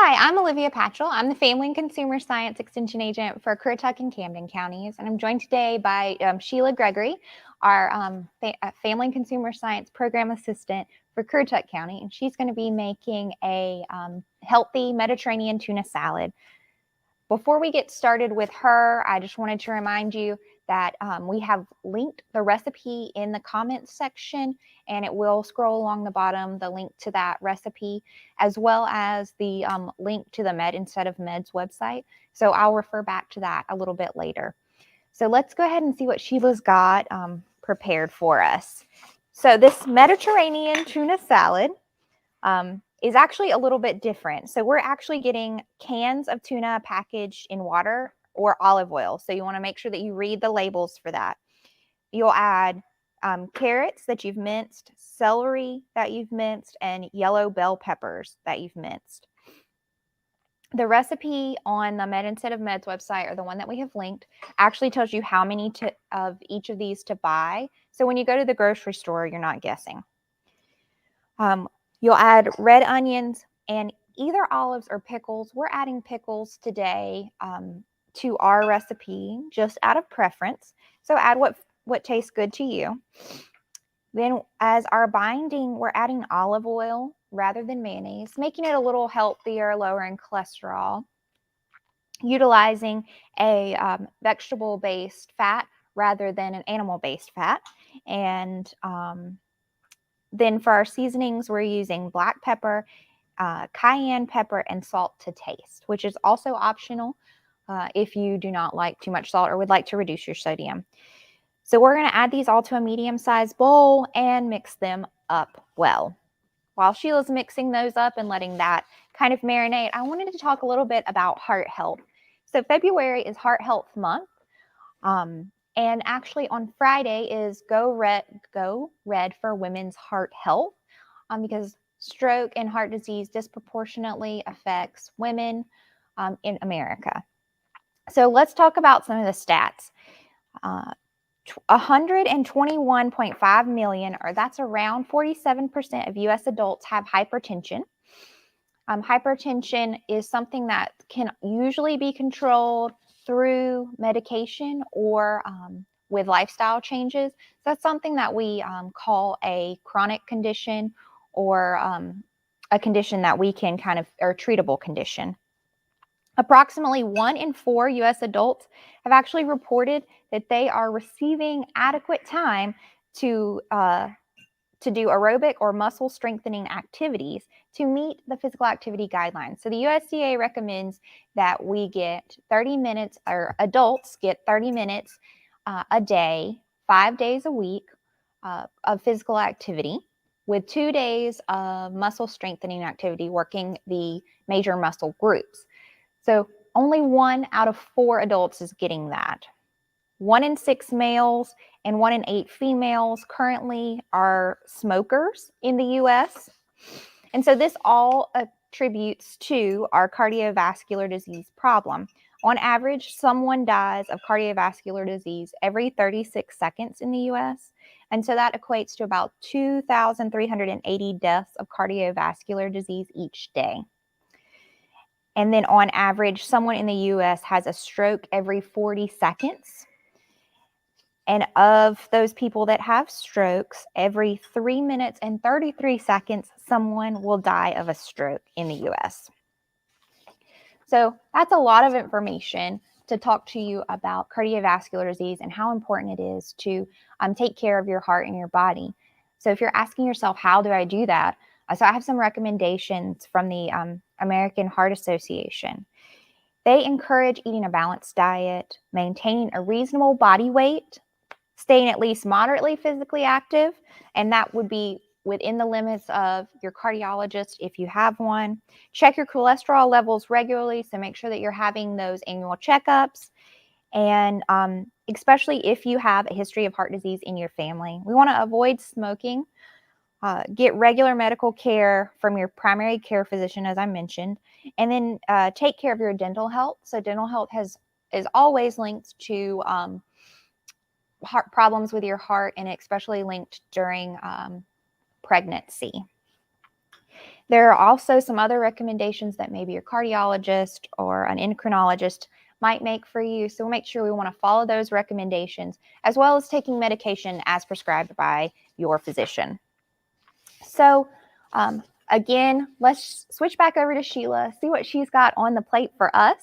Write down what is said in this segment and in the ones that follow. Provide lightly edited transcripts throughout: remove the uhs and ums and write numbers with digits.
Hi, I'm Olivia Patchell. I'm the Family and Consumer Science Extension Agent for Currituck and Camden counties, and I'm joined today by Sheila Gregory, our Family and Consumer Science Program Assistant for Currituck County, and she's going to be making a healthy Mediterranean tuna salad. Before we get started with her, I just wanted to remind you that we have linked the recipe in the comments section, and it will scroll along the bottom, the link to that recipe, as well as the link to the Med Instead of Meds website. So I'll refer back to that a little bit later. So let's go ahead and see what Sheila's got prepared for us. So this Mediterranean tuna salad is actually a little bit different. So we're actually getting cans of tuna packaged in water or olive oil. So you want to make sure that you read the labels for that. You'll add carrots that you've minced, celery that you've minced, and yellow bell peppers that you've minced. The recipe on the Med Instead of Meds website, or the one that we have linked, actually tells you how many of each of these to buy. So when you go to the grocery store, you're not guessing. You'll add red onions and either olives or pickles. We're adding pickles today to our recipe just out of preference. So add what tastes good to you. Then as our binding, we're adding olive oil rather than mayonnaise, making it a little healthier, lower in cholesterol. Utilizing a vegetable-based fat rather than an animal-based fat. And then for our seasonings, we're using black pepper, cayenne pepper, and salt to taste, which is also optional if you do not like too much salt or would like to reduce your sodium. So we're going to add these all to a medium-sized bowl and mix them up well. While Sheila's mixing those up and letting that kind of marinate, I wanted to talk a little bit about heart health. So February is Heart Health Month. And actually on Friday is Go Red for Women's Heart Health, because stroke and heart disease disproportionately affects women in America. So let's talk about some of the stats. 121.5 million, or that's around 47% of U.S. adults have hypertension. Hypertension is something that can usually be controlled through medication or with lifestyle changes. So that's something that we call a chronic condition, or a condition that we can or treatable condition. Approximately 1 in 4 U.S. adults have actually reported that they are receiving adequate time to do aerobic or muscle strengthening activities to meet the physical activity guidelines. So the USDA recommends that we get 30 minutes, or adults get 30 minutes a day, 5 days a week of physical activity, with 2 days of muscle strengthening activity working the major muscle groups. So only 1 out of 4 adults is getting that. 1 in 6 males and 1 in 8 females currently are smokers in the U.S. And so this all attributes to our cardiovascular disease problem. On average, someone dies of cardiovascular disease every 36 seconds in the U.S. And so that equates to about 2,380 deaths of cardiovascular disease each day. And then on average, someone in the U.S. has a stroke every 40 seconds. And of those people that have strokes, every 3 minutes and 33 seconds, someone will die of a stroke in the U.S. So that's a lot of information to talk to you about cardiovascular disease and how important it is to take care of your heart and your body. So if you're asking yourself, how do I do that? So I have some recommendations from the American Heart Association. They encourage eating a balanced diet, maintaining a reasonable body weight, staying at least moderately physically active, and that would be within the limits of your cardiologist if you have one. Check your cholesterol levels regularly, so make sure that you're having those annual checkups, and especially if you have a history of heart disease in your family. We want to avoid smoking. Get regular medical care from your primary care physician, as I mentioned, and then take care of your dental health. So dental health is always linked to heart problems with your heart, and especially linked during pregnancy. There are also some other recommendations that maybe your cardiologist or an endocrinologist might make for you. So we'll make sure we want to follow those recommendations, as well as taking medication as prescribed by your physician. So again, let's switch back over to Sheila, see what she's got on the plate for us.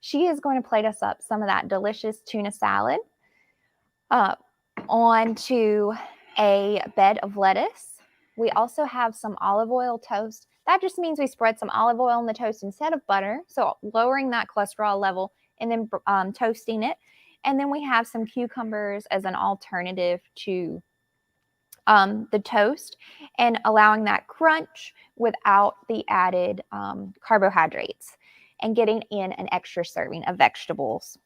She is going to plate us up some of that delicious tuna salad onto a bed of lettuce. We also have some olive oil toast. That just means we spread some olive oil on the toast instead of butter, so lowering that cholesterol level and then toasting it. And then we have some cucumbers as an alternative to the toast and allowing that crunch without the added carbohydrates and getting in an extra serving of vegetables.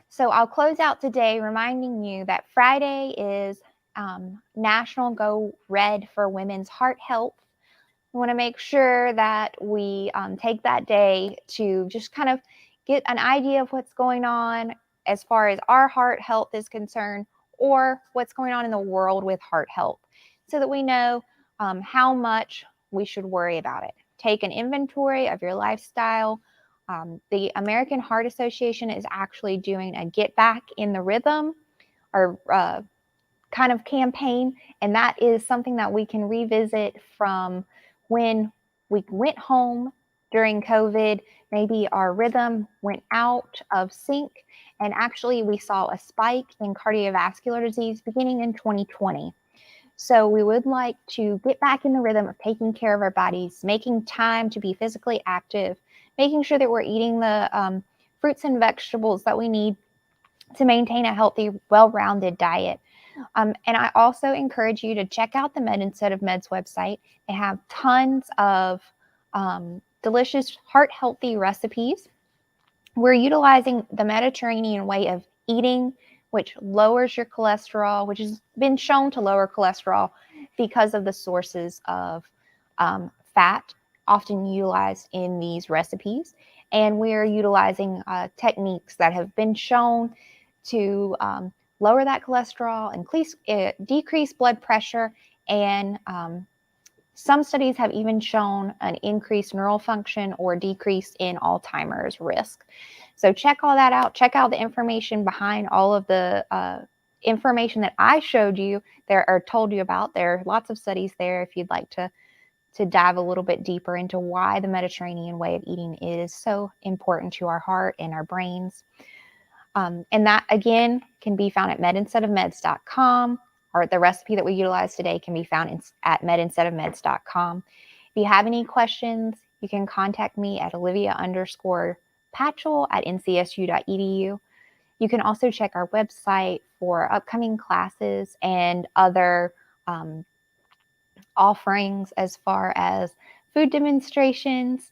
So I'll close out today reminding you that Friday is National Go Red for Women's Heart Health. We want to make sure that we take that day to just kind of get an idea of what's going on as far as our heart health is concerned, or what's going on in the world with heart health, so that we know how much we should worry about it. Take an inventory of your lifestyle. The American Heart Association is actually doing a Get Back in the Rhythm or kind of campaign, and that is something that we can revisit from when we went home during COVID. Maybe our rhythm went out of sync, and actually we saw a spike in cardiovascular disease beginning in 2020. So we would like to get back in the rhythm of taking care of our bodies, making time to be physically active, making sure that we're eating the fruits and vegetables that we need to maintain a healthy, well-rounded diet. And I also encourage you to check out the Med Instead of Meds website. They have tons of delicious, heart-healthy recipes. We're utilizing the Mediterranean way of eating, which lowers your cholesterol, which has been shown to lower cholesterol because of the sources of fat often utilized in these recipes. And we're utilizing techniques that have been shown to lower that cholesterol, decrease blood pressure, and some studies have even shown an increased neural function or decrease in Alzheimer's risk. So check all that out. Check out the information behind all of the information that I showed you there or told you about. There are lots of studies there if you'd like to dive a little bit deeper into why the Mediterranean way of eating is so important to our heart and our brains. And that, again, can be found at medinsteadofmeds.com, or the recipe that we utilized today can be found at medinsteadofmeds.com. If you have any questions, you can contact me at olivia_patchell@ncsu.edu. You can also check our website for upcoming classes and other offerings as far as food demonstrations.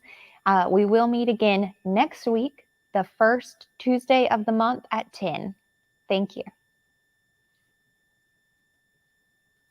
We will meet again next week, the first Tuesday of the month at 10. Thank you.